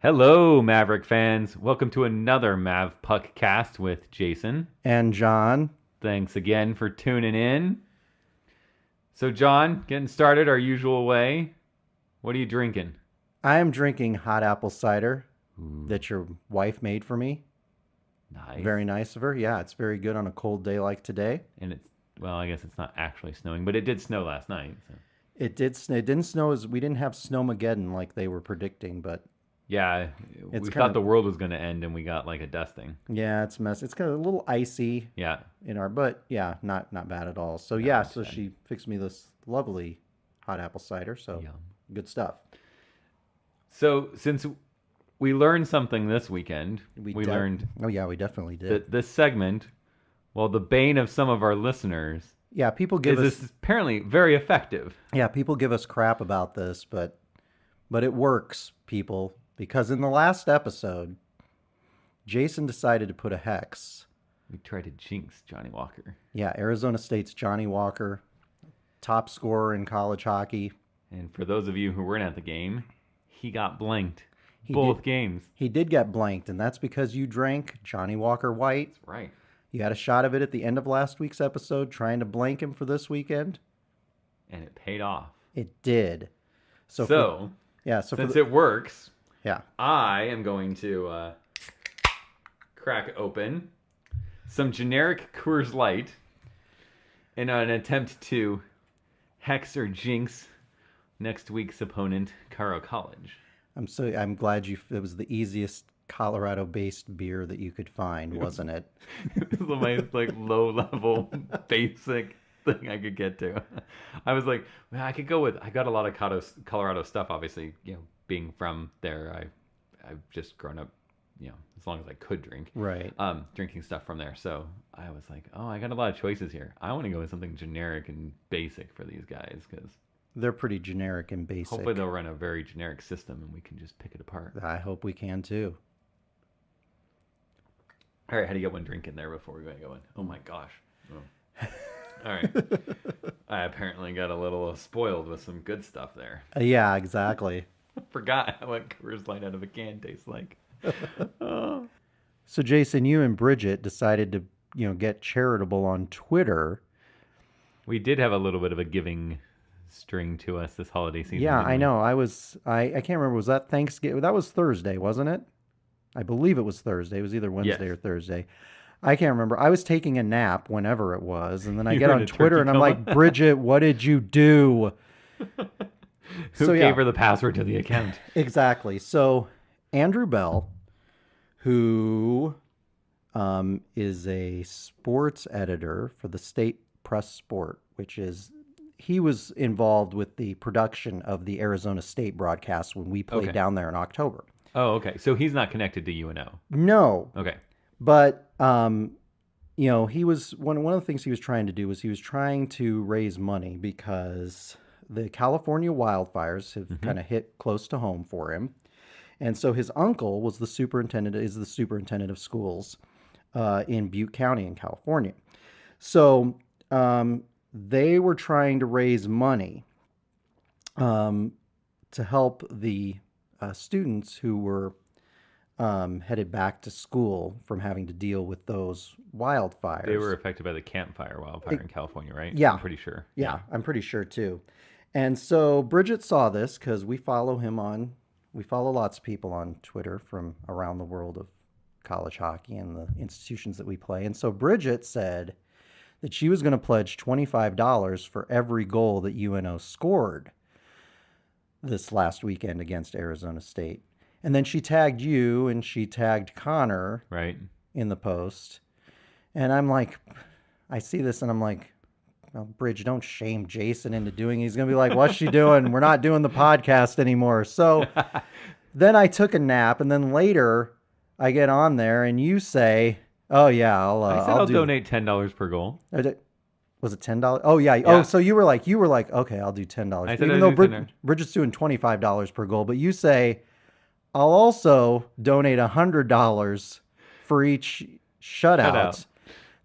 Hello, Maverick fans. Welcome to another Mavpuckcast with Jason. And John. Thanks again for tuning in. So, John, getting started our usual way. What are you drinking? I am drinking hot apple cider Ooh, that your wife made for me. nice. Very nice of her. Yeah, it's very good on a cold day like today. And well, I guess it's not actually snowing, but it did snow last night. So. It did. It didn't snow as we didn't have snowmageddon like they were predicting, but Yeah, it's we kind thought of the world was going to end and we got like a dusting. yeah, it's mess. It's kind of a little icy Yeah. but yeah, not bad at all. So Not yeah, much so bad. she fixed me this lovely hot apple cider. So Yum. good stuff. So, since we learned something this weekend, we def- learned Oh yeah, we definitely did. that this segment, well, the bane of some of our listeners, Yeah, people give us is apparently very effective. Yeah, people give us crap about this, but it works, people, because in the last episode, Jason decided to put a hex. We tried to jinx Johnny Walker. Yeah, Arizona State's Johnny Walker, top scorer in college hockey. And for those of you who weren't at the game, he got blanked. He Both did. games. He did get blanked, and that's because you drank Johnny Walker White. That's right. You had a shot of it at the end of last week's episode, trying to blank him for this weekend. And it paid off. It did. So, since it works, I am going to crack open some generic Coors Light in an attempt to hex or jinx next week's opponent, Caro College. I'm glad it was the easiest Colorado-based beer that you could find, wasn't it? It was the most low-level, basic thing I could get to. I was like, man, I got a lot of Colorado stuff, obviously, being from there. I've just grown up, as long as I could drink. Right. Drinking stuff from there. So I was like, oh, I got a lot of choices here. I want to go with something generic and basic for these guys because They're pretty generic and basic. hopefully they'll run a very generic system and we can just pick it apart. I hope we can too. All right, how do you get one drink in there before we get going? Oh my gosh. Oh. All right. I apparently got a little spoiled with some good stuff there. Yeah, exactly. Forgot what Coors Light out of a can tastes like. Oh. So Jason, you and Bridget decided to, get charitable on Twitter. We did have a little bit of a giving string to us this holiday season. Yeah, didn't I we? know. I can't remember. Was that Thanksgiving? That was Thursday, wasn't it? I believe it was Thursday. It was either Wednesday or Thursday. I can't remember. I was taking a nap whenever it was, and then I You get were on in a Twitter turkey and I'm coma? like, Bridget, what did you do? Who gave her the password to the account? Exactly. So Andrew Bell, who is a sports editor for the State Press Sport, he was involved with the production of the Arizona State broadcast when we played down there in October. Oh, okay. So he's not connected to UNO. No. Okay. But, he was one of the things he was trying to do was he was trying to raise money because the California wildfires have kind of hit close to home for him. And so his uncle is the superintendent of schools in Butte County in California. So they were trying to raise money to help the students who were headed back to school from having to deal with those wildfires. They were affected by the Camp Fire wildfire in California, right? Yeah. I'm pretty sure. Yeah, I'm pretty sure too. And so Bridget saw this because we follow lots of people on Twitter from around the world of college hockey and the institutions that we play. And so Bridget said that she was going to pledge $25 for every goal that UNO scored this last weekend against Arizona State. And then she tagged you and she tagged Connor in the post. And I'm like, I see this and I'm like, well, Bridge, don't shame Jason into doing it. He's going to be like, what's she doing? We're not doing the podcast anymore. So then I took a nap and then later I get on there and you say, oh yeah, I'll donate $10 per goal. Was it $10? Oh yeah. Oh, so you were like, okay, I'll do $10. I said Even though Bridget's doing $25 per goal, but you say, I'll also donate $100 for each shutout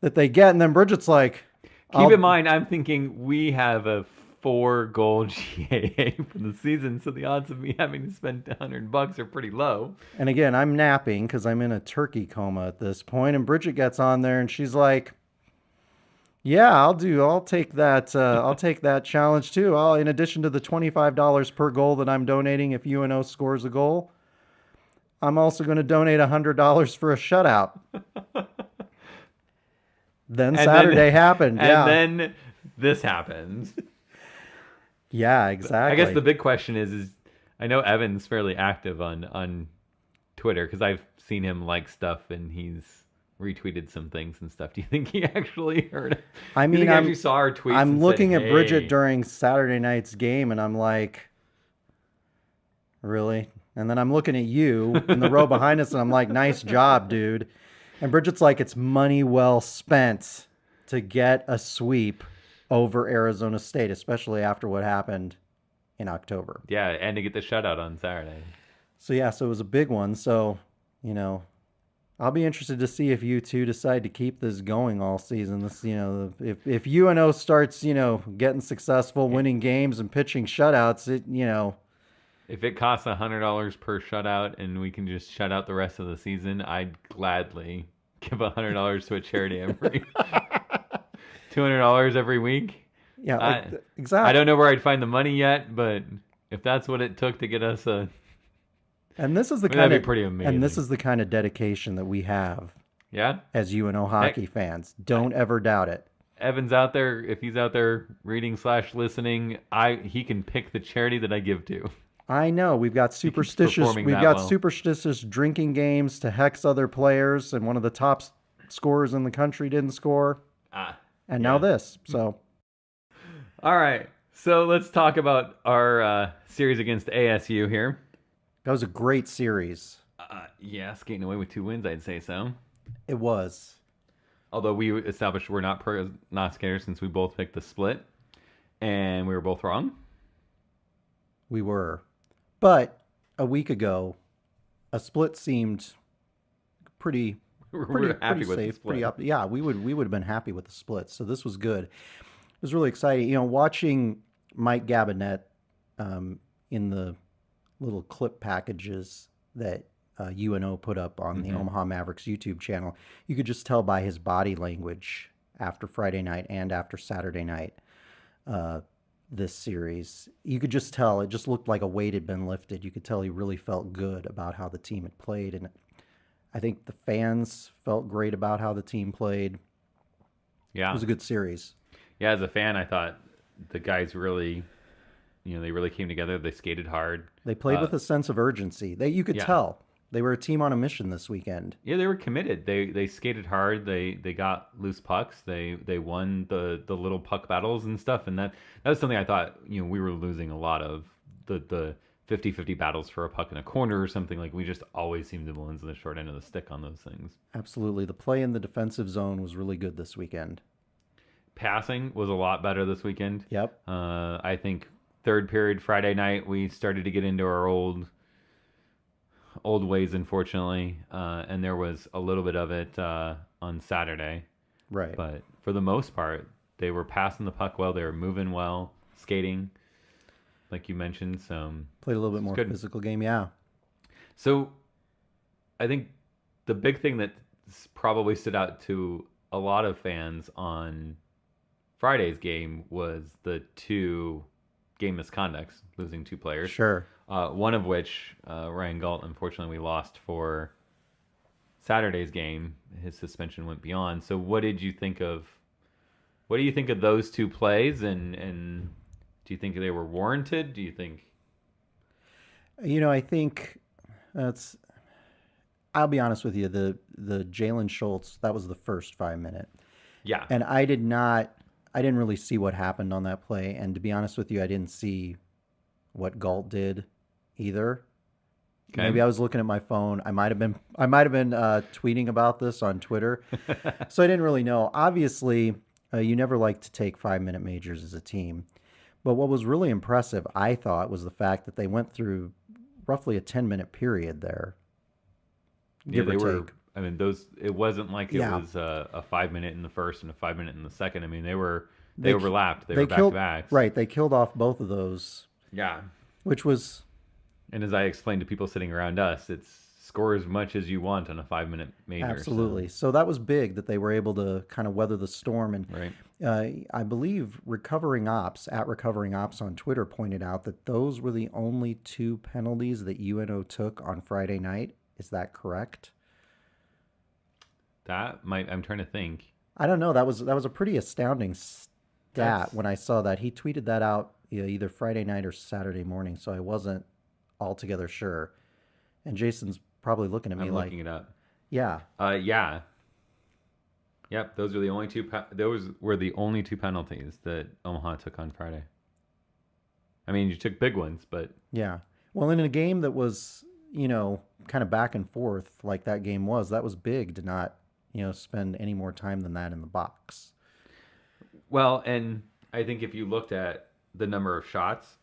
that they get. And then Bridget's like, Keep in mind, I'm thinking we have a 4-goal GAA for the season, so the odds of me having to spend $100 are pretty low. And again, I'm napping because I'm in a turkey coma at this point, and Bridget gets on there and she's like, "Yeah, I'll take that. I'll take that challenge too. In addition to the $25 per goal that I'm donating if UNO scores a goal, I'm also going to donate $100 for a shutout." Then Saturday happened. And then this happened. Yeah, exactly. I guess the big question is I know Evan's fairly active on Twitter because I've seen him like stuff and he's retweeted some things and stuff. Do you think he actually heard? I mean, I actually saw our tweets. I'm looking at Bridget during Saturday night's game, and I'm like, really? And then I'm looking at you in the row behind us, and I'm like, nice job, dude. And Bridget's like, it's money well spent to get a sweep over Arizona State, especially after what happened in October. Yeah, and to get the shutout on Saturday. So it was a big one. So, I'll be interested to see if you two decide to keep this going all season. This, if UNO starts, getting successful, winning games and pitching shutouts, If it costs $100 per shutout and we can just shut out the rest of the season, I'd gladly give $100 to a charity every $200 every week. Yeah, exactly. I don't know where I'd find the money yet, but if that's what it took to get us and this is the that'd be pretty amazing. And this is the kind of dedication that we have. Yeah. As UNO hockey fans, don't ever doubt it. Evan's out there. If he's out there reading/listening, he can pick the charity that I give to. I know we've got superstitious drinking games to hex other players, and one of the top scorers in the country didn't score. And now this. So, all right. So let's talk about our series against ASU here. That was a great series. Yeah, skating away with 2 wins, I'd say so. It was. Although we established we're not skaters since we both picked the split, and we were both wrong. We were. But a week ago, a split seemed pretty happy with safe, the split. Yeah, we would have been happy with the split. So this was good. It was really exciting. Watching Mike Gabinet in the little clip packages that UNO put up on the Omaha Mavericks YouTube channel, you could just tell by his body language after Friday night and after Saturday night. This series, you could just tell it just looked like a weight had been lifted. You could tell he really felt good about how the team had played, and I think the fans felt great about how the team played. Yeah, it was a good series. Yeah, as a fan, I thought the guys really, they really came together. They skated hard. They played with a sense of urgency. You could tell they were a team on a mission this weekend. Yeah, they were committed. They skated hard. They got loose pucks. They won the little puck battles and stuff. And that was something I thought we were losing a lot of the 50-50 battles for a puck in a corner or something. Like we just always seemed to lose the short end of the stick on those things. Absolutely, the play in the defensive zone was really good this weekend. Passing was a lot better this weekend. Yep. I think third period Friday night we started to get into our old ways, unfortunately, and there was a little bit of it on Saturday. Right. But for the most part, they were passing the puck well. They were moving well, skating, like you mentioned. So played a little bit more physical game, yeah. So I think the big thing that probably stood out to a lot of fans on Friday's game was the 2 game misconducts, losing 2 players. Sure. One of which, Ryan Galt, unfortunately, we lost for Saturday's game. His suspension went beyond. So what do you think of those 2 plays? And do you think they were warranted? Do you think? I think I'll be honest with you. The Jalen Schultz, that was the first 5-minute. Yeah. And I didn't really see what happened on that play. And to be honest with you, I didn't see what Galt did either. Okay. Maybe I was looking at my phone. I might have been tweeting about this on Twitter. So I didn't really know. Obviously, you never like to take 5-minute majors as a team. But what was really impressive, I thought, was the fact that they went through roughly a 10-minute period there. Yeah, they were. It wasn't like it was a 5-minute in the first and a 5-minute in the second. I mean, they were They overlapped. They were back-to-backs. Right, they killed off both of those. Yeah. Which was... And as I explained to people sitting around us, it's score as much as you want on a 5-minute major. Absolutely. So that was big that they were able to kind of weather the storm. And right. I believe Recovering Ops on Twitter pointed out that those were the only 2 penalties that UNO took on Friday night. Is that correct? I'm trying to think. I don't know. That was a pretty astounding stat when I saw that. He tweeted that out either Friday night or Saturday morning, so I wasn't altogether sure. And Jason's probably looking at me like... I'm looking it up. Yeah. Yeah. Yep, those were the only 2 penalties that Omaha took on Friday. I mean, you took big ones, but... Yeah. Well, in a game that was, kind of back and forth like that game was, that was big to not, spend any more time than that in the box. Well, and I think if you looked at the number of shots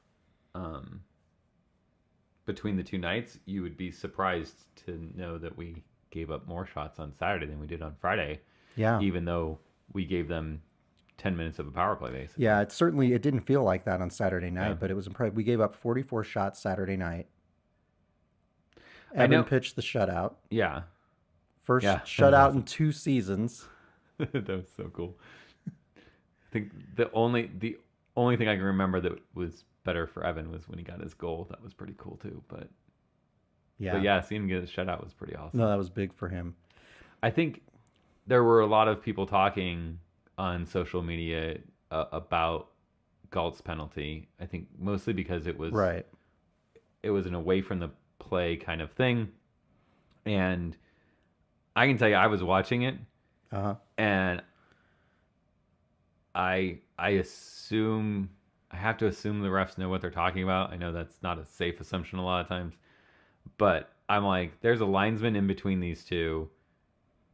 between the 2 nights, you would be surprised to know that we gave up more shots on Saturday than we did on Friday. Yeah. Even though we gave them 10 minutes of a power play, basically. Yeah, it didn't feel like that on Saturday night, but it was impressive. We gave up 44 shots Saturday night. Evan pitched the shutout. Yeah. First shutout in 2 seasons. That was so cool. I think the only thing I can remember that was better for Evan was when he got his goal. That was pretty cool too. But seeing him get his shutout was pretty awesome. No, that was big for him. I think there were a lot of people talking on social media about Galt's penalty. I think mostly because it was an away from the play kind of thing, and I can tell you I was watching it, and I have to assume the refs know what they're talking about. I know that's not a safe assumption a lot of times, but I'm like, there's a linesman in between these 2.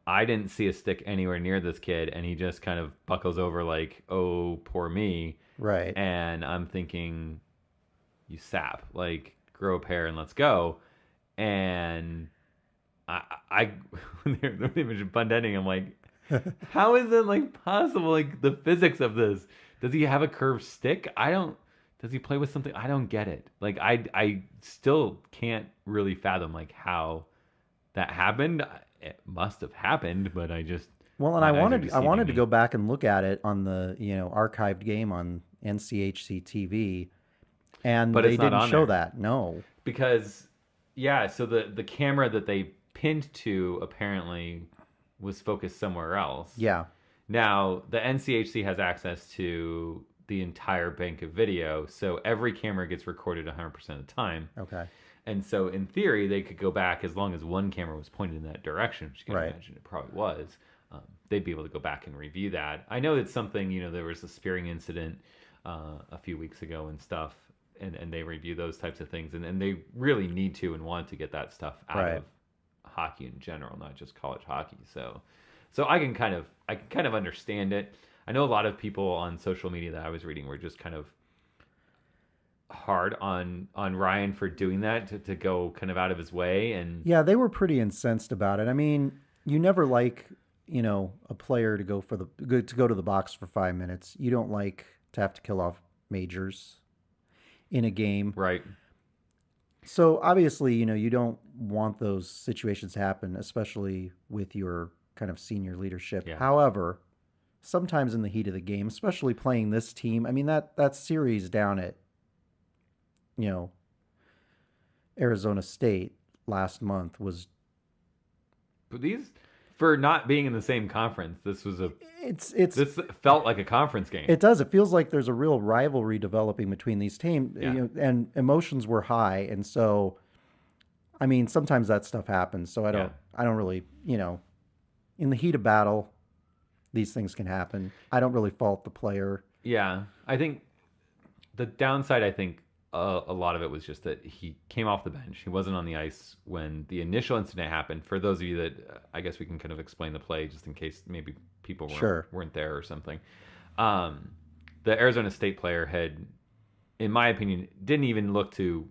I didn't see a stick anywhere near this kid, and he just kind of buckles over like, oh, poor me. Right. And I'm thinking, you sap, like, grow a pair and let's go. And I when they mentioned bunt ending, I'm like, how is it like possible? Like the physics of this. Does he have a curved stick? Does he play with something? I don't get it. Like I still can't really fathom like how that happened. It must have happened, but I just... Well, and I wanted to go back and look at it on the, archived game on NCHC TV, and they didn't show that. No. Because, so the camera that they pinned to apparently was focused somewhere else. Yeah. Now, the NCHC has access to the entire bank of video, so every camera gets recorded 100% of the time. Okay. And so, in theory, they could go back as long as one camera was pointed in that direction, which you can imagine it probably was. They'd be able to go back and review that. I know it's something, there was a spearing incident a few weeks ago and stuff, and they review those types of things. And they really need to and want to get that stuff out of hockey in general, not just college hockey. So I can kind of understand it. I know a lot of people on social media that I was reading were just kind of hard on Ryan for doing that, to go kind of out of his way. And they were pretty incensed about it. I mean, you never like, a player to go to the box for 5 minutes. You don't like to have to kill off majors in a game. Right. So obviously, you don't want those situations to happen, especially with your kind of senior leadership. Yeah. However, sometimes in the heat of the game, especially playing this team, I mean, that series down at Arizona State last month was... But these, for not being in the same conference, this felt like a conference game. It does. It feels like there's a real rivalry developing between these teams, and emotions were high. And so, I mean, sometimes that stuff happens. So I don't really, in the heat of battle, these things can happen. I don't really fault the player. Yeah. I think the downside, a lot of it was just that he came off the bench. He wasn't on the ice when the initial incident happened. For those of you that, I guess we can kind of explain the play just in case maybe people weren't there or something. The Arizona State player had, in my opinion, didn't even look to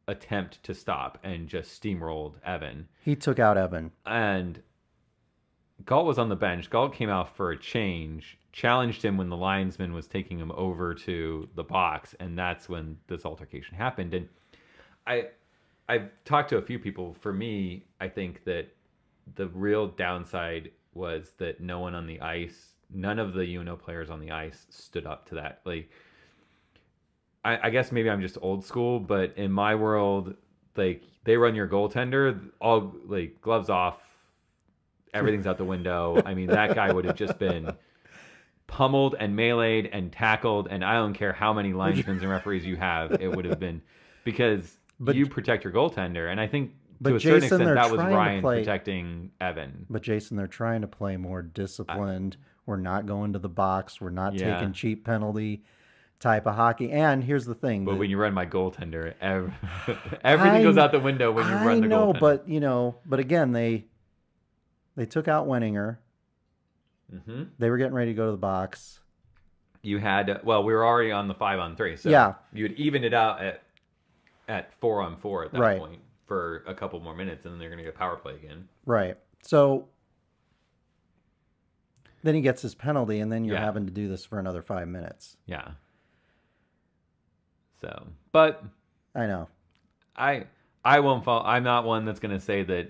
attempt to stop and just steamrolled Evan. He took out Evan. And Galt was on the bench. Galt came out for a change, challenged him when the linesman was taking him over to the box, and that's when this altercation happened. And I've talked to a few people. For me, I think that the real downside was that no one on the ice, none of the UNO players on the ice stood up to that. Like, I guess maybe I'm just old school, but in my world, like, they run your goaltender, all like gloves off, everything's out the window. I mean, that guy would have just been pummeled and meleeed and tackled, and I don't care how many linesmen and referees you have, it would have been because you protect your goaltender, and I think to a certain extent that was Ryan protecting Evan. But Jason, they're trying to play more disciplined. We're not going to the box. We're not taking cheap penalty type of hockey. And here's the thing. But when you run my goaltender, everything goes out the window when you run the goaltender. I know, but again, they took out Wenninger. Mm-hmm. They were getting ready to go to the box. You had, we were already on the 5-on-3, so you had evened it out at 4-on-4 at that point for a couple more minutes, and then they're going to get power play again. Right. So then he gets his penalty, and then you're having to do this for another 5 minutes. Yeah. So, but I know. I won't fall. I'm not one that's going to say that,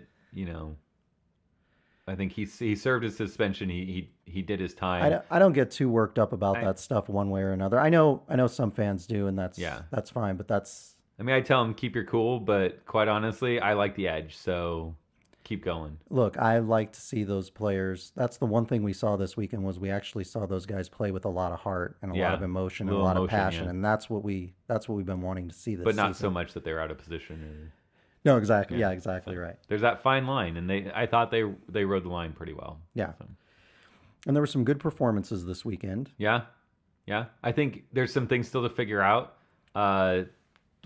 I think he served his suspension. He did his time. I don't get too worked up about that stuff one way or another. I know some fans do, and that's fine. But that's. I mean, I tell them keep your cool, but quite honestly, I like the edge, so keep going. Look, I like to see those players. That's the one thing we saw this weekend was we actually saw those guys play with a lot of heart and a lot of emotion and a lot of passion, and that's what we've been wanting to see this season. But not so much that they're out of position. No, exactly. Yeah, exactly right. There's that fine line, and I thought they rode the line pretty well. Yeah. So. And there were some good performances this weekend. Yeah. I think there's some things still to figure out.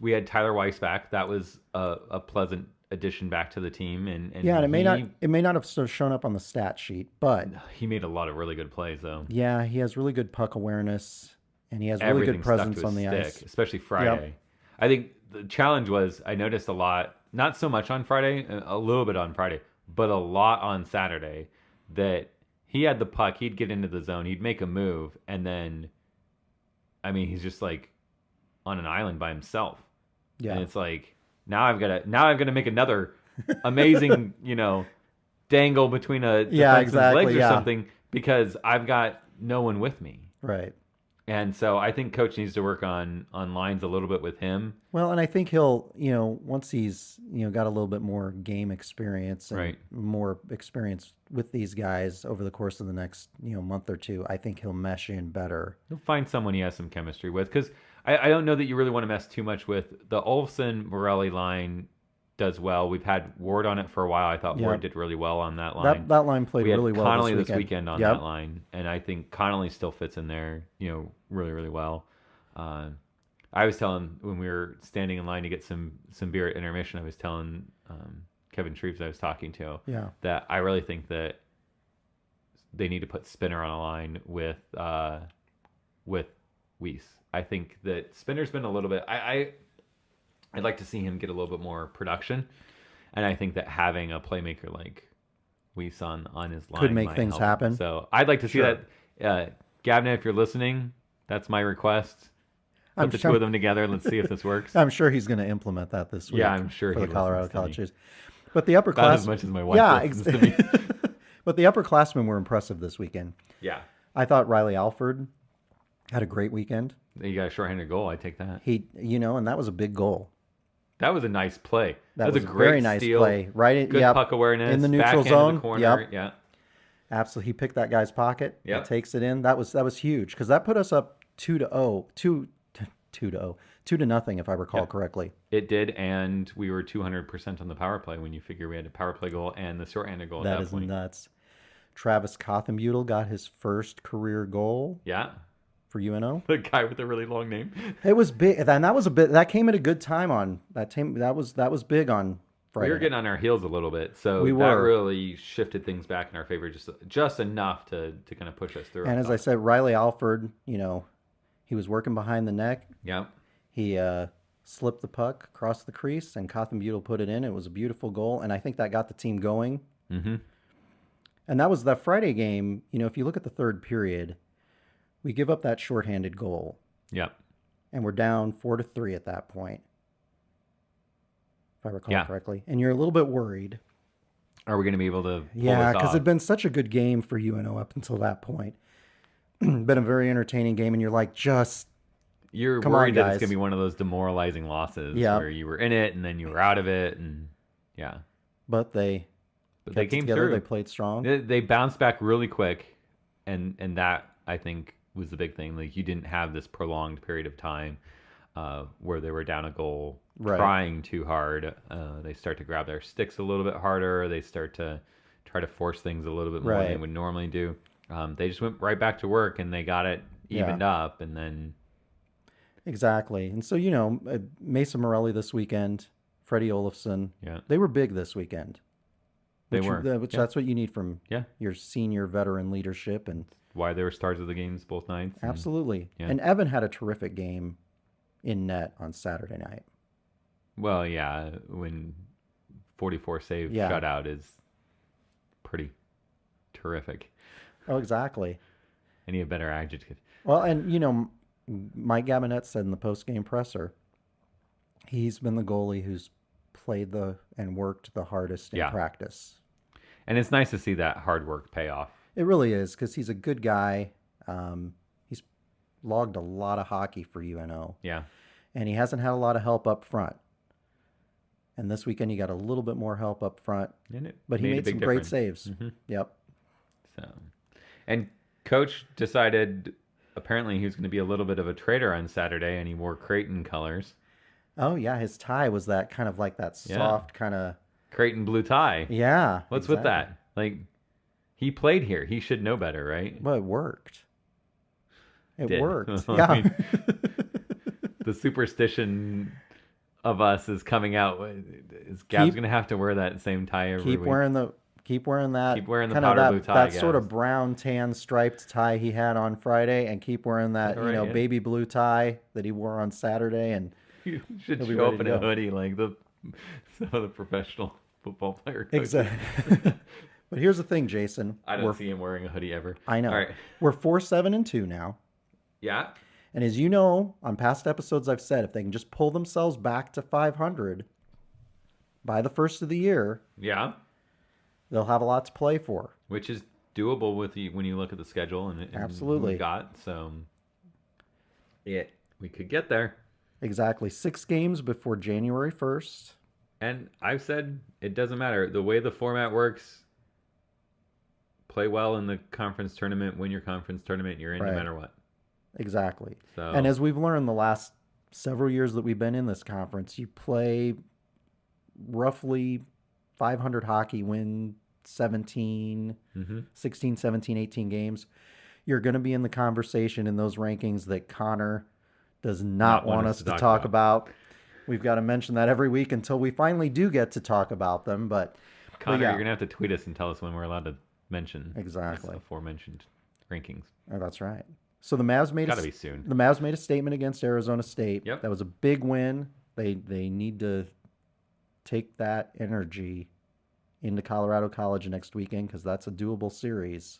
We had Tyler Weiss back. That was a pleasant addition back to the team, and it may not have shown up on the stat sheet, but he made a lot of really good plays though. Yeah, he has really good puck awareness, and he has really good presence on the ice, especially Friday. Yep. I think the challenge was I noticed a lot, not so much on Friday, a little bit on Friday, but a lot on Saturday, that he had the puck, he'd get into the zone, he'd make a move, and then, I mean, he's just like on an island by himself. Yeah. And it's like, now I've got to make another amazing, dangle between a defenseman's legs or something because I've got no one with me. Right. And so I think coach needs to work on lines a little bit with him. Well, and I think he'll, once he's, got a little bit more game experience and more experience with these guys over the course of the next, month or two, I think he'll mesh in better. He'll find someone he has some chemistry with because I don't know that you really want to mess too much with the Olsen-Morelli line. Does well. We've had Ward on it for a while. I thought Ward did really well on that line. That line played really well. Connolly this weekend on that line, and I think Connolly still fits in there, really, really well. I was telling when we were standing in line to get some beer at intermission, I was telling Kevin Shreves I was talking to that I really think that they need to put Spinner on a line with Weiss. I think that Spinner's been a little bit. I'd like to see him get a little bit more production, and I think that having a playmaker like Weiss on his line could make things happen. So I'd like to see that. Gavin, if you're listening, that's my request. Put the two of them together. Let's see if this works. I'm sure he's going to implement that this week. Yeah, I'm sure for the Colorado College Cheers. But the upperclassmen, not as much as my wife listens to me. But the upperclassmen were impressive this weekend. Yeah, I thought Riley Alford had a great weekend. You got a shorthanded goal. I take that. And that was a big goal. That was a nice play. That was a great very nice steal. Play. Right, good puck awareness in the neutral zone. The corner. Yeah, absolutely. He picked that guy's pocket. Yeah, takes it in. That was huge because that put us up 2-0, 2-0 if I recall correctly. It did, and we were 200% on the power play when you figure we had a power play goal and the shorthanded goal. That is nuts. Travis Cothenbutel got his first career goal. Yeah. For UNO, the guy with the really long name. It was big, and that came at a good time on that team. That was big on Friday. We were getting on our heels a little bit, so that really shifted things back in our favor, just enough to kind of push us through. And as I said, Riley Alford, he was working behind the net. Yeah, he slipped the puck across the crease, and Cothenbutel put it in. It was a beautiful goal, and I think that got the team going. Mm-hmm. And that was that Friday game. If you look at the third period, we give up that shorthanded goal. Yep. And we're down 4-3 at that point, if I recall correctly. And you're a little bit worried. Are we going to be able to pull Yeah, because it'd been such a good game for UNO up until that point. Been a very entertaining game, and you're like, You're worried that it's going to be one of those demoralizing losses where you were in it and then you were out of it, and But they came together. Through. They played strong. They bounced back really quick, and that, I think, was the big thing. Like, you didn't have this prolonged period of time where they were down a goal, trying too hard. They start to grab their sticks a little bit harder. They start to try to force things a little bit more than they would normally do. They just went right back to work, and they got it evened up, and then... Exactly. And so, Mason Morelli this weekend, Freddie Olofsson, they were big this weekend. That's what you need from your senior veteran leadership. And why they were stars of the games both nights. Absolutely. And Evan had a terrific game in net on Saturday night. Well, when 44 save shutout is pretty terrific. Oh, exactly. I need a better adjective. Well, and, Mike Gabinette said in the post-game presser, he's been the goalie who's played and worked the hardest in practice. And it's nice to see that hard work pay off. It really is, because he's a good guy. He's logged a lot of hockey for UNO. Yeah. And he hasn't had a lot of help up front. And this weekend he got a little bit more help up front. But he made some great saves. Mm-hmm. Yep. And Coach decided apparently he was going to be a little bit of a traitor on Saturday, and he wore Creighton colors. Oh, yeah. His tie was that kind of like that soft kind of... Creighton blue tie. Yeah. What's with that? Like, he played here. He should know better, right? Well, it worked. It worked. Yeah. I mean, the superstition of us is coming out. Gab's going to have to wear that same tie every week. Keep wearing that powder blue tie. That sort of brown tan striped tie he had on Friday, and keep wearing that baby blue tie that he wore on Saturday. And you should show up in a hoodie like some of the professional football player coaches. Exactly. But here's the thing, Jason. I don't see him wearing a hoodie ever. I know. All right. We're 4-7-2 now. Yeah. And as you know, on past episodes I've said, if they can just pull themselves back to 500 by the first of the year, they'll have a lot to play for. Which is doable when you look at the schedule and absolutely we got. So we could get there. Exactly. 6 games before January 1st. And I've said it doesn't matter. The way the format works, play well in the conference tournament, win your conference tournament, you're in no matter what. Exactly. So, and as we've learned the last several years that we've been in this conference, you play roughly 500 hockey, win 16, 17, 18 games. You're going to be in the conversation in those rankings that Connor does not want us to talk about. We've got to mention that every week until we finally do get to talk about them. But Connor, you're going to have to tweet us and tell us when we're allowed to mention exactly aforementioned rankings. Oh, that's right. So the Mavs made gotta be soon. The Mavs made a statement against Arizona State. Yep. That was a big win. They need to take that energy into Colorado College next weekend, because that's a doable series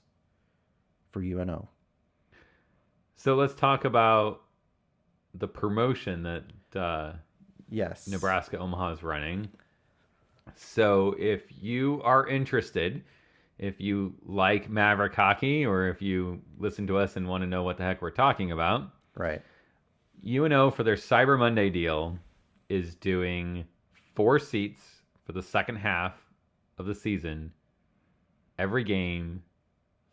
for UNO. So let's talk about the promotion that Nebraska Omaha is running. So if you are interested, if you like Maverick hockey, or if you listen to us and want to know what the heck we're talking about, right? UNO, for their Cyber Monday deal, is doing 4 seats for the second half of the season, every game,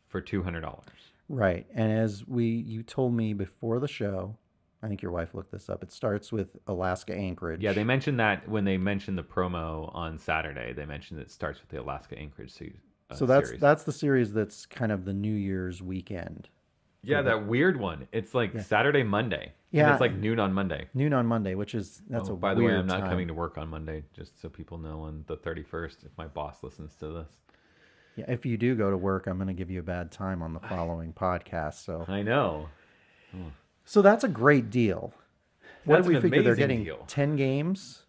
for $200. Right. And as you told me before the show, I think your wife looked this up, it starts with Alaska Anchorage. Yeah, they mentioned that when they mentioned the promo on Saturday. They mentioned it starts with the Alaska Anchorage series. So that's the series that's kind of the New Year's weekend. Yeah, that weird one. It's like Saturday, Monday. Yeah. And it's like noon on Monday. Noon on Monday, which is, that's a weird time. By the way, I'm not coming to work on Monday, just so people know, on the 31st, if my boss listens to this. Yeah, if you do go to work, I'm going to give you a bad time on the following podcast. So I know. So that's a great deal. What did we figure? They're getting 10 games?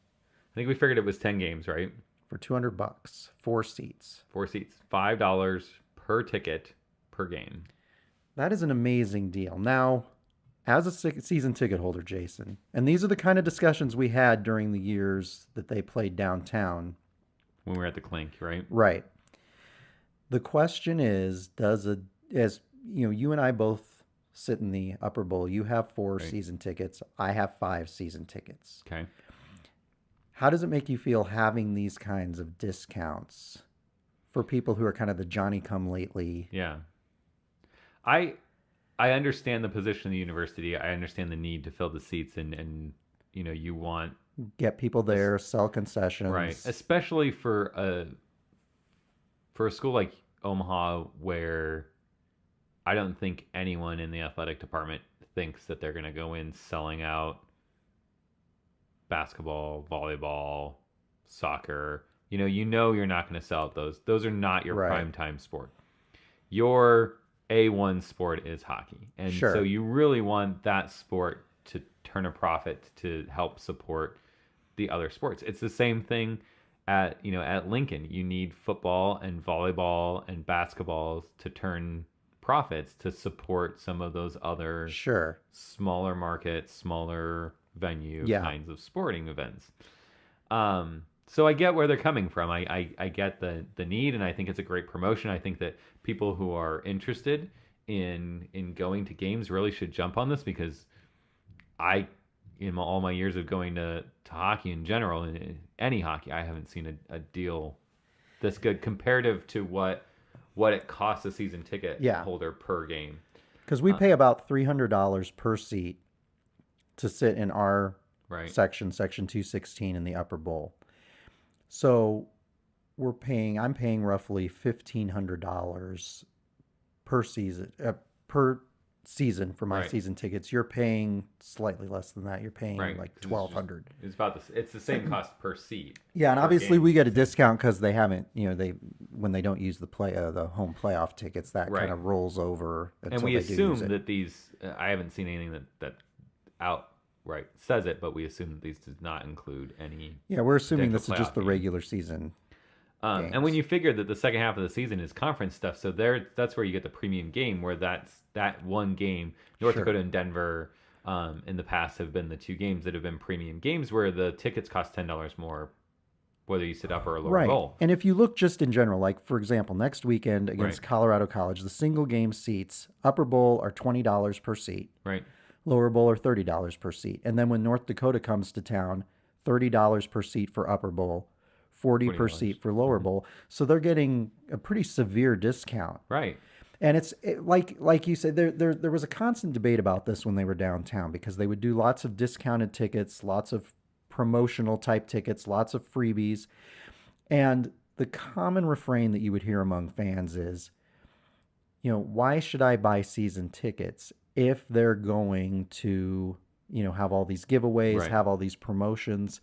I think we figured it was 10 games, right? For $200, 4 seats. 4 seats, $5 per ticket per game. That is an amazing deal. Now, as a season ticket holder, Jason, and these are the kind of discussions we had during the years that they played downtown. When we were at the Clink, right? Right. The question is, you and I both sit in the upper bowl. You have 4 season tickets. I have 5 season tickets. Okay. How does it make you feel having these kinds of discounts for people who are kind of the Johnny-come-lately? Yeah. I understand the position of the university. I understand the need to fill the seats and you want... Get people there, sell concessions. Right. Especially for a school like Omaha where I don't think anyone in the athletic department thinks that they're going to go in selling out basketball, volleyball, soccer. You're not going to sell out those. Those are not your prime time sport. Your A1 sport is hockey. And so you really want that sport to turn a profit to help support the other sports. It's the same thing at Lincoln. You need football and volleyball and basketball to turn profits to support some of those other smaller market, smaller venue kinds of sporting events. So I get where they're coming from. I get the need, and I think it's a great promotion. I think that people who are interested in going to games really should jump on this, because in all my years of going to hockey in general, and any hockey, I haven't seen a deal this good comparative to what it costs a season ticket holder per game. Because we pay about $300 per seat to sit in our section 216 in the upper bowl. So I'm paying roughly $1,500 per season for my season tickets. You're paying slightly less than that. You're paying like $1,200. It's the same cost per seat. Yeah, and obviously we get a discount because they haven't, when they don't use the home playoff tickets, that kind of rolls over. And we assume that these, I haven't seen anything that outright says it, but we assume that these does not include any. Yeah, we're assuming this is just the regular season. And when you figure that the second half of the season is conference stuff, so that's where you get the premium game, where that one game, North Dakota and Denver, in the past have been the 2 games that have been premium games, where the tickets cost $10 more, whether you sit upper or lower bowl. And if you look just in general, like for example, next weekend against Colorado College, the single game seats, upper bowl are $20 per seat. Right. Lower bowl are $30 per seat. And then when North Dakota comes to town, $30 per seat for upper bowl, $40 per seat for lower bowl. So they're getting a pretty severe discount. Right. And like you said, there was a constant debate about this when they were downtown, because they would do lots of discounted tickets, lots of promotional type tickets, lots of freebies. And the common refrain that you would hear among fans is, why should I buy season tickets if they're going to, have all these giveaways, have all these promotions?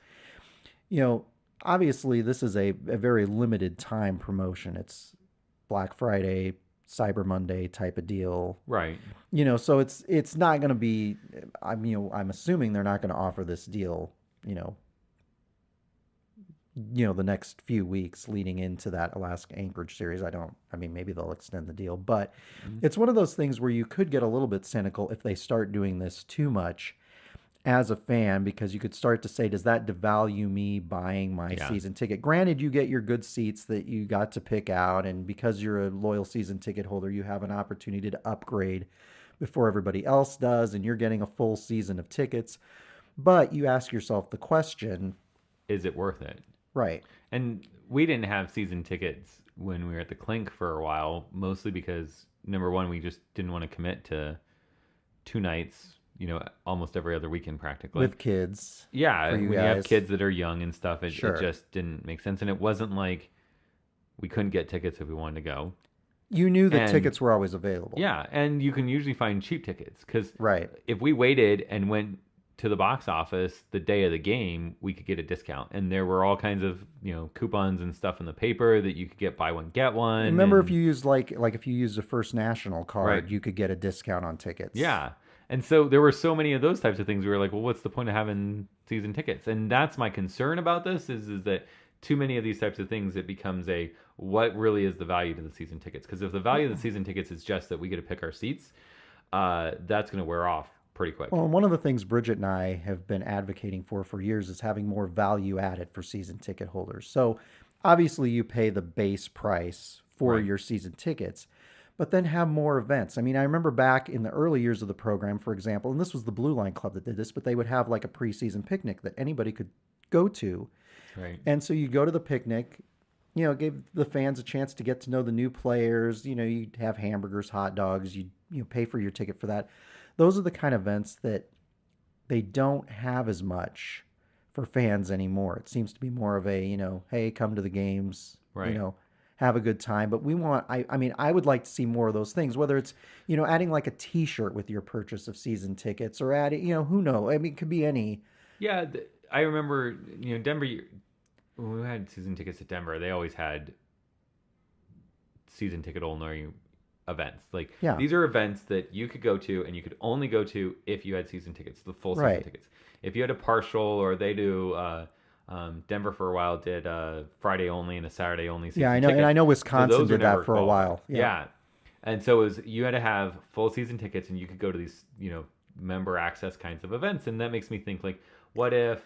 Obviously, this is a very limited time promotion. It's Black Friday, Cyber Monday type of deal. Right. So it's not going to be, I'm assuming they're not going to offer this deal, the next few weeks leading into that Alaska Anchorage series. Maybe they'll extend the deal, but it's one of those things where you could get a little bit cynical if they start doing this too much as a fan, because you could start to say, does that devalue me buying my season ticket? Granted, you get your good seats that you got to pick out, and because you're a loyal season ticket holder, you have an opportunity to upgrade before everybody else does, and you're getting a full season of tickets. But you ask yourself the question, is it worth it? Right. And we didn't have season tickets when we were at the Clink for a while, mostly because, number one, we just didn't want to commit to 2 nights, almost every other weekend practically. With kids. Yeah, when you have kids that are young and stuff, it just didn't make sense. And it wasn't like we couldn't get tickets if we wanted to go. You knew that tickets were always available. Yeah, and you can usually find cheap tickets, because if we waited and went to the box office the day of the game, we could get a discount. And there were all kinds of, coupons and stuff in the paper that you could get buy one, get one. Remember, if you used if you used a First National card, you could get a discount on tickets. Yeah. And so there were so many of those types of things. We were like, well, what's the point of having season tickets? And that's my concern about this is that too many of these types of things, it becomes what really is the value to the season tickets? Because if the value of the season tickets is just that we get to pick our seats, that's going to wear off pretty quick. Well, one of the things Bridget and I have been advocating for years is having more value added for season ticket holders. So obviously you pay the base price for your season tickets, but then have more events. I mean, I remember back in the early years of the program, for example, and this was the Blue Line Club that did this, but they would have like a preseason picnic that anybody could go to. Right. And so you go to the picnic, gave the fans a chance to get to know the new players. You'd have hamburgers, hot dogs, you pay for your ticket for that. Those are the kind of events that they don't have as much for fans anymore. It seems to be more of a, hey, come to the games, right. Have a good time. But we want, I would like to see more of those things, whether it's, adding like a t-shirt with your purchase of season tickets or adding, who knows? I mean, it could be any. Yeah. I remember, Denver, when we had season tickets at Denver, they always had season ticket only events. Like, these are events that you could go to and you could only go to if you had season tickets, the full season tickets. If you had a partial, or they do, Denver for a while did Friday only and a Saturday only season I know, ticket. and I know Wisconsin did that for a while. Yeah. And so you had to have full season tickets, and you could go to these, member access kinds of events. And that makes me think, like, what if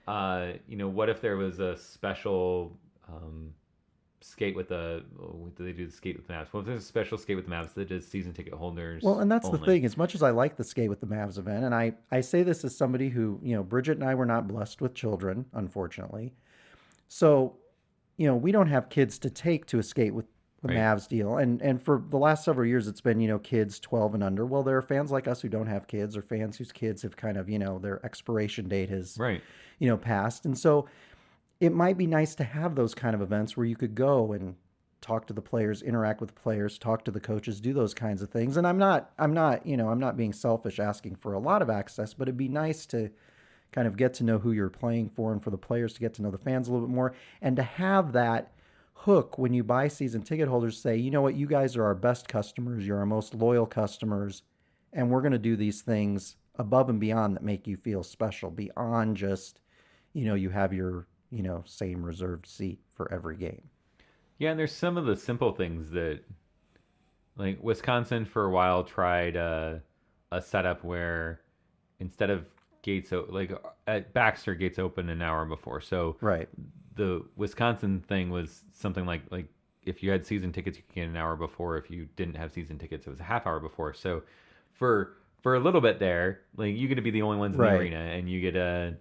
there was a special skate with do they do the skate with the Mavs? Well, if there's a special skate with the Mavs that is season ticket holders. Well, and that's only. The thing. As much as I like the skate with the Mavs event, and I say this as somebody who, Bridget and I were not blessed with children, unfortunately. So, we don't have kids to take to a skate with the Mavs deal. And for the last several years, it's been, kids 12 and under. Well, there are fans like us who don't have kids, or fans whose kids have kind of, their expiration date has, passed. And so it might be nice to have those kind of events where you could go and talk to the players, interact with the players, talk to the coaches, do those kinds of things. And I'm not being selfish asking for a lot of access, but it'd be nice to kind of get to know who you're playing for, and for the players to get to know the fans a little bit more, and to have that hook when you buy season ticket holders, say, you know what, you guys are our best customers, you're our most loyal customers, and we're going to do these things above and beyond that make you feel special, beyond just, you have your, same reserved seat for every game. Yeah, and there's some of the simple things that, like, Wisconsin for a while tried a setup where instead of gates, like at Baxter, gates open an hour before. So the Wisconsin thing was something like if you had season tickets, you could get an hour before. If you didn't have season tickets, it was a half hour before. So for a little bit there, like, you get to be the only ones in the arena, and you get to,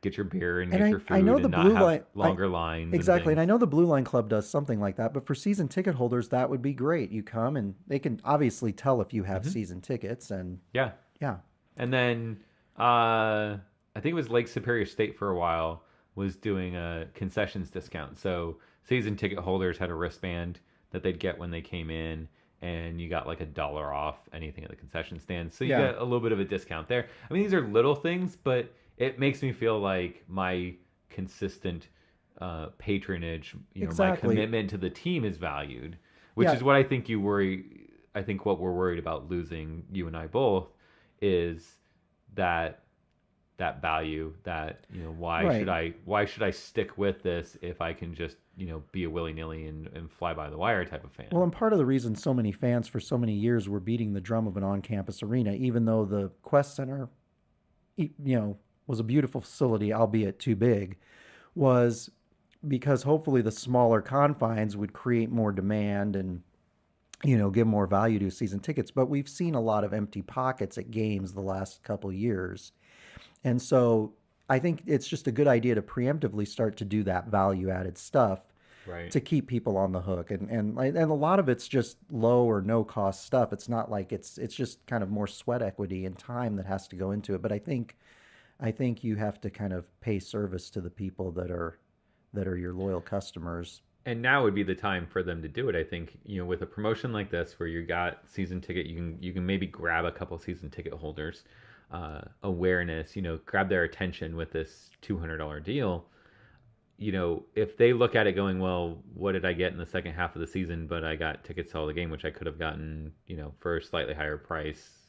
get your beer and get your food, I know and not have longer lines. Exactly, and I know the Blue Line Club does something like that. But for season ticket holders, that would be great. You come, and they can obviously tell if you have season tickets, and yeah. And then I think it was Lake Superior State for a while was doing a concessions discount. So season ticket holders had a wristband that they'd get when they came in, and you got like $1 off anything at the concession stand. So you got a little bit of a discount there. I mean, these are little things, but it makes me feel like my consistent patronage, my commitment to the team is valued, which is what I think you worry. I think what we're worried about losing, you and I both, is that value, that, why should I stick with this if I can just, be a willy-nilly and fly by the wire type of fan? Well, and part of the reason so many fans for so many years were beating the drum of an on-campus arena, even though the Quest Center, was a beautiful facility, albeit too big, was because hopefully the smaller confines would create more demand and, give more value to season tickets. But we've seen a lot of empty pockets at games the last couple years. And so I think it's just a good idea to preemptively start to do that value-added stuff to keep people on the hook. And a lot of it's just low or no-cost stuff. It's not like it's just kind of more sweat equity and time that has to go into it. But I think you have to kind of pay service to the people that are your loyal customers. And now would be the time for them to do it. I think, with a promotion like this where you got season ticket, you can maybe grab a couple season ticket holders, awareness, grab their attention with this $200 deal. If they look at it going, well, what did I get in the second half of the season? But I got tickets to all the game, which I could have gotten, for a slightly higher price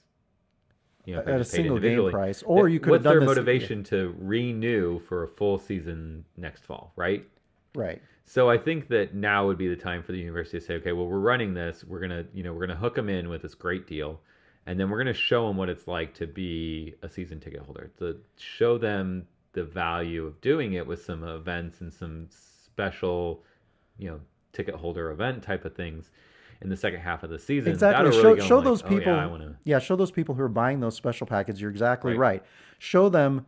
if at a single game price, or you could what's have done their motivation to renew for a full season next fall, right? Right. So I think that now would be the time for the university to say, okay, well, we're running this. We're gonna hook them in with this great deal, and then we're gonna show them what it's like to be a season ticket holder. To show them the value of doing it with some events and some special, ticket holder event type of things in the second half of the season. Exactly. Really show those people. Oh, yeah, I wanna... show those people who are buying those special packages. You're exactly right. Show them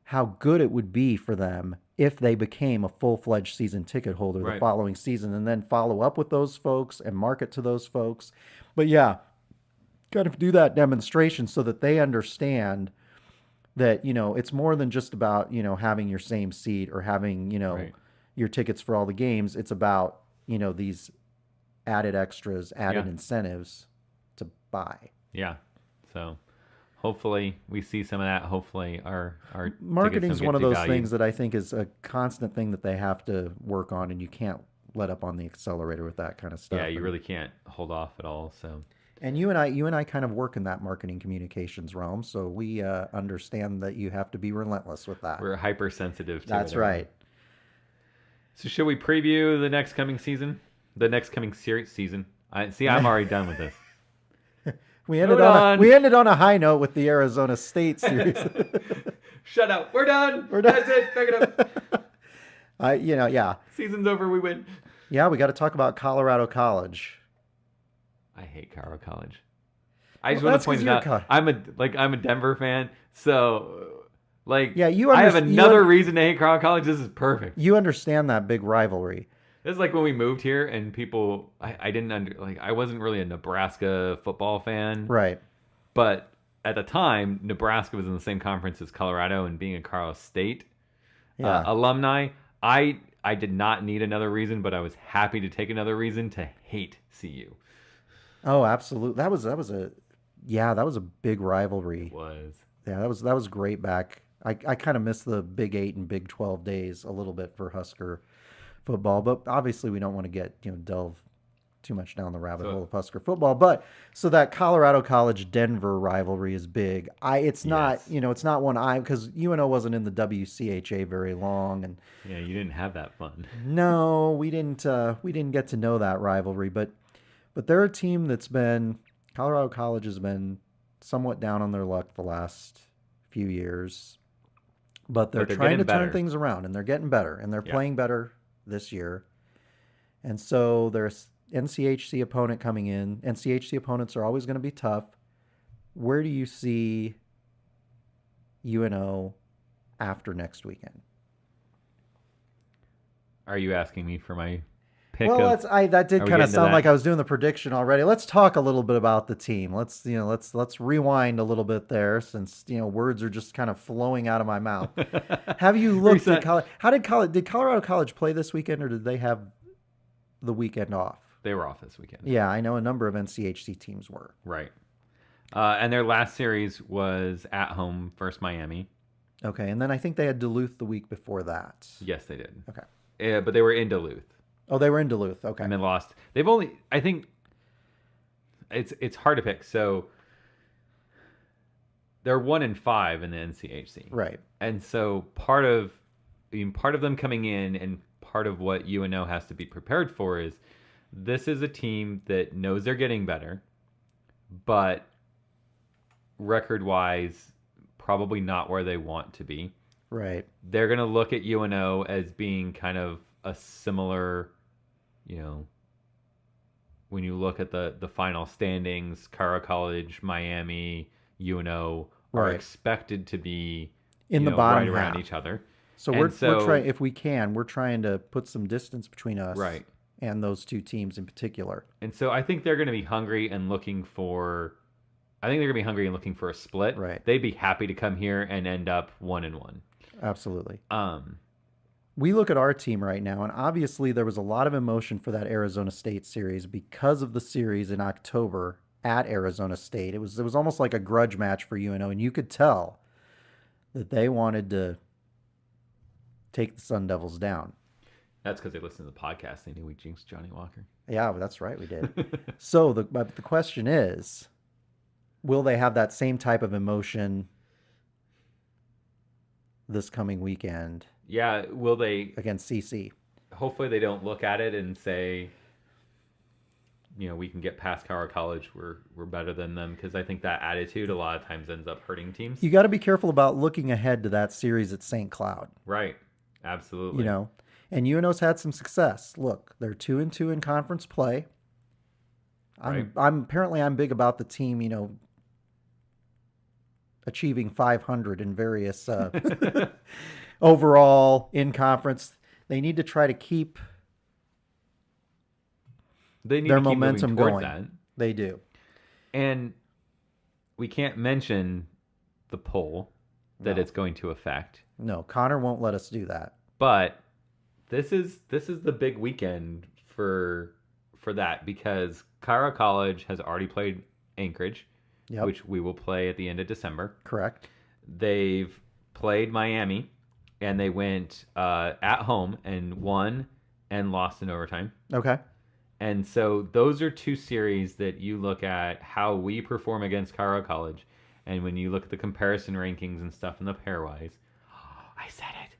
how good it would be for them if they became a full-fledged season ticket holder the following season, and then follow up with those folks and market to those folks. But yeah, kind of do that demonstration so that they understand that, it's more than just about, having your same seat or having, your tickets for all the games. It's about, these added extras, added incentives to buy. Yeah. So hopefully we see some of that. Hopefully our marketing is one of those things that I think is a constant thing that they have to work on, and you can't let up on the accelerator with that kind of stuff. Yeah, you really can't hold off at all. So, and you and I kind of work in that marketing communications realm, so we understand that you have to be relentless with that. We're hypersensitive to That's right. So should we preview the next coming season? The next coming season? I'm already done with this. We ended on a high note with the Arizona State series. Shut up. We're done. That's it. Pick it up. Yeah. Season's over. We win. Yeah, we got to talk about Colorado College. I hate Colorado College. I just want to point it out. I'm a Denver fan, so I have another reason to hate Colorado College. This is perfect. You understand that big rivalry. This is like when we moved here and people, I wasn't really a Nebraska football fan. Right. But at the time, Nebraska was in the same conference as Colorado, and being a Colorado State alumni, I did not need another reason, but I was happy to take another reason to hate CU. Oh, absolutely. That was a big rivalry. It was. Yeah, that was great back. I kind of miss the Big 8 and Big 12 days a little bit for Husker football, but obviously we don't want to get delve too much down the rabbit hole of Husker football. But so that Colorado College Denver rivalry is big. It's not one because UNO wasn't in the WCHA very long, and yeah, you didn't have that fun. No, we didn't get to know that rivalry, but they're a team that's been Colorado College has been somewhat down on their luck the last few years, but they're trying to turn things around, and they're getting better, and they're playing better this year. And so there's NCHC opponent coming in. NCHC opponents are always going to be tough. Where do you see UNO after next weekend? Are you asking me for my pick? Well, that did kind of sound like I was doing the prediction already. Let's talk a little bit about the team. Let's rewind a little bit there, since words are just kind of flowing out of my mouth. Have you looked at college? Did Colorado College play this weekend, or did they have the weekend off? They were off this weekend. Yeah, I know a number of NCHC teams were. Right. And their last series was at home versus Miami. Okay, and then I think they had Duluth the week before that. Yes, they did. Okay. But they were in Duluth. Oh, they were in Duluth. Okay. And then lost. I think it's hard to pick. So they're 1-5 in the NCHC. Right. And so part of them coming in, and part of what UNO has to be prepared for, is this is a team that knows they're getting better, but record-wise, probably not where they want to be. Right. They're going to look at UNO as being kind of a similar, when you look at the final standings, Colorado College, Miami, UNO are expected to be in the bottom right around half. Each other. So we're trying, if we can, we're trying to put some distance between us and those two teams in particular. And so I think they're going to be hungry and looking for a split. Right. They'd be happy to come here and end up 1-1. Absolutely. We look at our team right now, and obviously there was a lot of emotion for that Arizona State series because of the series in October at Arizona State. It was almost like a grudge match for UNO, and you could tell that they wanted to take the Sun Devils down. That's because they listened to the podcast. They knew we jinxed Johnny Walker. Yeah, that's right, we did. So the question is, will they have that same type of emotion this coming weekend? Yeah, will they against CC? Hopefully they don't look at it and say, we can get past Cara College. We're better than them, because I think that attitude a lot of times ends up hurting teams. You got to be careful about looking ahead to that series at St. Cloud. Right. Absolutely. And UNO's had some success. Look, they're 2-2 in conference play. I'm big about the team, achieving 500 in various overall in conference. They need to try to keep their momentum going. That. They do. And we can't mention the poll that it's going to affect. No, Connor won't let us do that. But this is the big weekend for that, because Cara College has already played Anchorage, which we will play at the end of December. Correct. They've played Miami, and they went at home and won and lost in overtime. Okay. And so those are two series that you look at how we perform against Cara College, and when you look at the comparison rankings and stuff in the pairwise, I said it.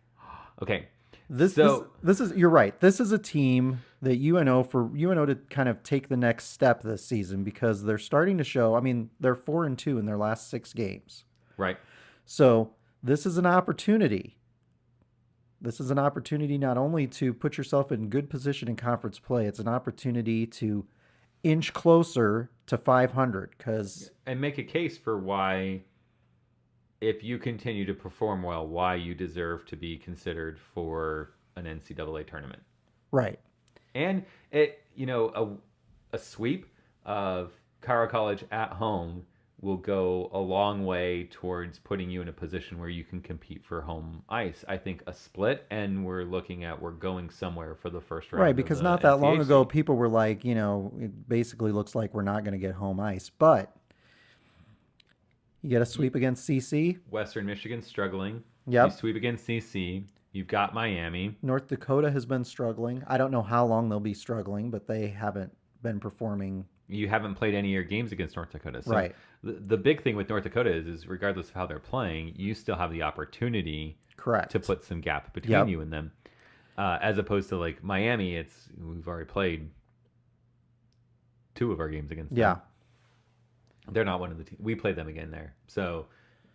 Okay. This is you're right. This is a team that UNO to kind of take the next step this season, because they're starting to show. I mean, they're 4-2 in their last 6 games. Right. So this is an opportunity. This is an opportunity not only to put yourself in good position in conference play, it's an opportunity to inch closer to 500, and make a case for why, if you continue to perform well, why you deserve to be considered for an NCAA tournament. Right. And a sweep of Cara College at home will go a long way towards putting you in a position where you can compete for home ice. I think a split, and we're going somewhere for the first round. Right, because not that long ago, people were like, it basically looks like we're not going to get home ice. But you get a sweep against CC. Western Michigan's struggling. Yep. You sweep against CC. You've got Miami. North Dakota has been struggling. I don't know how long they'll be struggling, but they haven't been performing. You haven't played any of your games against North Dakota. So right. The big thing with North Dakota is regardless of how they're playing, you still have the opportunity Correct. to put some gap between you and them. As opposed to like Miami, we've already played 2 of our games against them. Yeah. They're not one of the teams. We played them again there. So,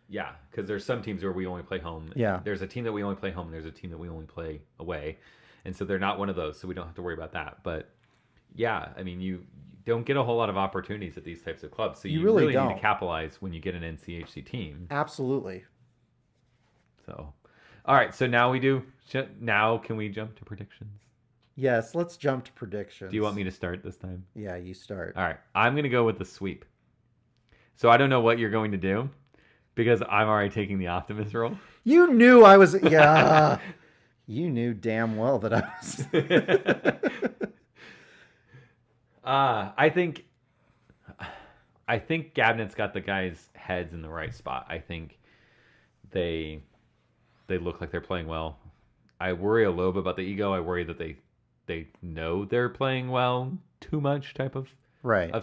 yeah, because there's some teams where we only play home. Yeah. There's a team that we only play home, and there's a team that we only play away. And so they're not one of those, so we don't have to worry about that. But, yeah, I mean, you don't get a whole lot of opportunities at these types of clubs. So you really need to capitalize when you get an NCHC team. Absolutely. So, all right, so now can we jump to predictions? Yes, let's jump to predictions. Do you want me to start this time? Yeah, you start. All right, I'm going to go with the sweep. So I don't know what you're going to do, because I'm already taking the optimist role. You knew I was... Yeah. You knew damn well that I was... I think Gabinet's got the guys' heads in the right spot. I think they look like they're playing well. I worry a little bit about the ego. I worry that they know they're playing well too much type of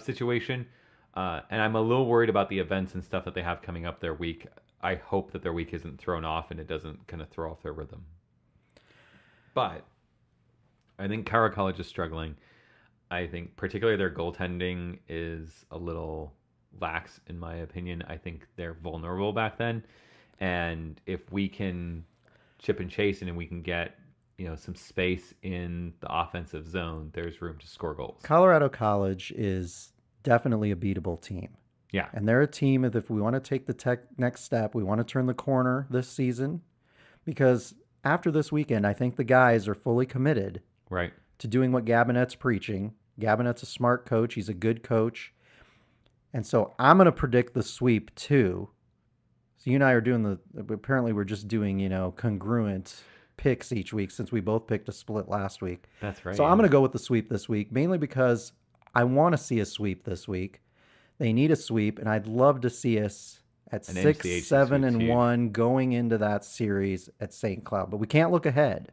situation. And I'm a little worried about the events and stuff that they have coming up their week. I hope that their week isn't thrown off and it doesn't kind of throw off their rhythm. But I think Cara College is struggling. I think particularly their goaltending is a little lax, in my opinion. I think they're vulnerable back then. And if we can chip and chase and we can get some space in the offensive zone, there's room to score goals. Colorado College is definitely a beatable team. Yeah. And they're a team that if we want to take the next step, we want to turn the corner this season, because after this weekend, I think the guys are fully committed to doing what Gabinet's preaching. Gabinet's a smart coach. He's a good coach. And so I'm going to predict the sweep too. So you and I are doing apparently we're just doing, congruent picks each week, since we both picked a split last week. That's right. So I'm going to go with the sweep this week, mainly because I want to see a sweep this week. They need a sweep, and I'd love to see us at 6-7-1 going into that series at St. Cloud. But we can't look ahead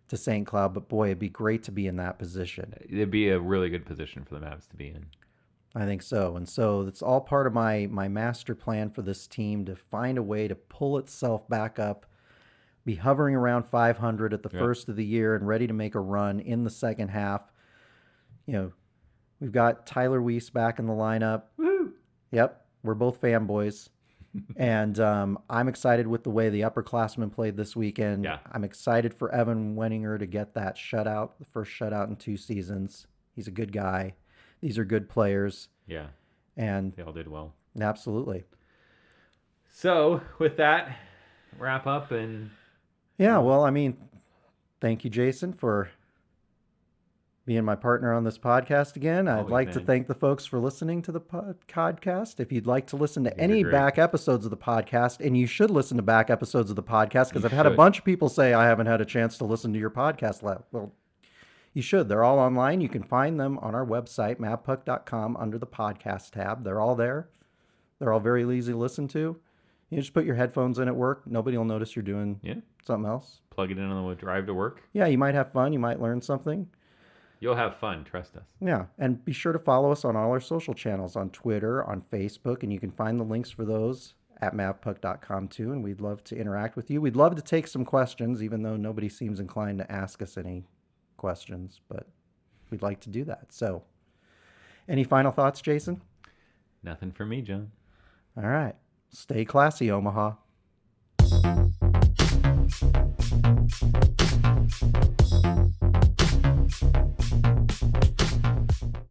to St. Cloud. But boy, it'd be great to be in that position. It'd be a really good position for the Mavs to be in. I think so. And so it's all part of my master plan for this team to find a way to pull itself back up, be hovering around 500 at the first of the year and ready to make a run in the second half. We've got Tyler Weiss back in the lineup. Woo! Yep, we're both fanboys. And I'm excited with the way the upperclassmen played this weekend. Yeah. I'm excited for Evan Wenninger to get that shutout, the first shutout in 2 seasons. He's a good guy. These are good players. Yeah. And they all did well. Absolutely. So with that, wrap up and... Yeah, well, I mean, thank you, Jason, for being my partner on this podcast again. I'd like to thank the folks for listening to the podcast. If you'd like to listen to any back episodes of the podcast, and you should listen to back episodes of the podcast, because I've had a bunch of people say I haven't had a chance to listen to your podcast. Well, you should. They're all online. You can find them on our website, Mavpuck.com, under the podcast tab. They're all there. They're all very easy to listen to. You just put your headphones in at work. Nobody will notice you're doing something else. Plug it in on the drive to work. Yeah, you might have fun. You might learn something. You'll have fun. Trust us. Yeah, and be sure to follow us on all our social channels, on Twitter, on Facebook, and you can find the links for those at Mavpuck.com too, and we'd love to interact with you. We'd love to take some questions, even though nobody seems inclined to ask us any questions, but we'd like to do that. So, any final thoughts, Jason? Nothing for me, John. All right. Stay classy, Omaha.